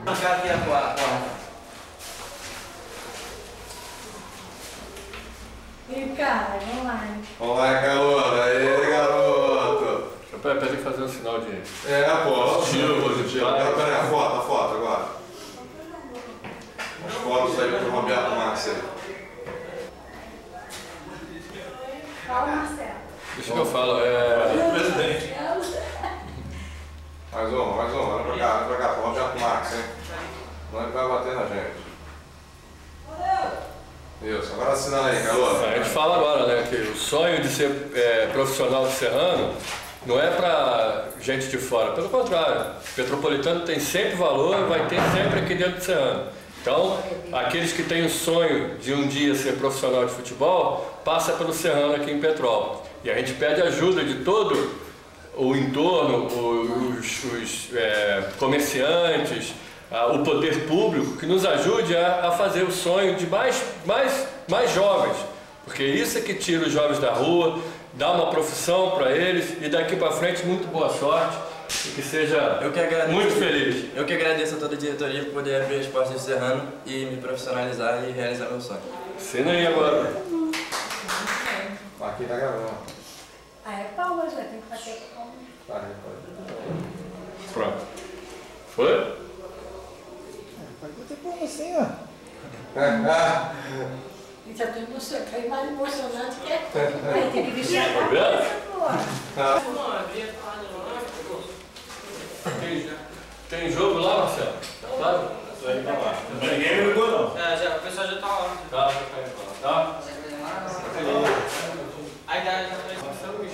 Marcar aqui a quarta. Cara, vamos lá. Vamos lá, garoto. Aí, garoto. Peraí, tem que fazer um sinal de... Positivo. Peraí, a foto agora. As fotos aí pro Roberto Márcio. Fala, Marcelo. Deixa que eu falo, Presidente. Mais uma. Olha pra cá, pro Roberto Márcio, hein? Não ele vai bater na gente. Isso, agora assinando aí, garoto. A gente fala agora, né, que o sonho de ser profissional de serrano não é para gente de fora, pelo contrário, Petropolitano tem sempre valor e vai ter sempre aqui dentro do Serrano. Então, aqueles que têm o sonho de um dia ser profissional de futebol, passa pelo Serrano aqui em Petrópolis. E a gente pede ajuda de todo o entorno, os comerciantes, o poder público, que nos ajude a fazer o sonho de mais jovens, porque isso é que tira os jovens da rua, dá uma profissão para eles e daqui para frente muito boa sorte e que seja muito feliz. Eu que agradeço a toda a diretoria por poder abrir as portas de Serrano e me profissionalizar e realizar meu sonho. Assina aí agora. Aqui tá gravando. É palmas, já tem que bater palmas. Pronto. Foi? Pode bater palma assim, ó. E já estou emocionado, foi mais emocionante que é. Aí tem que vestir a camisa, Tem jogo lá, Marcelo? Claro? Ninguém me ligou, não. Já, o pessoal já tá lá. Tá? Aí dá, já Marcelo me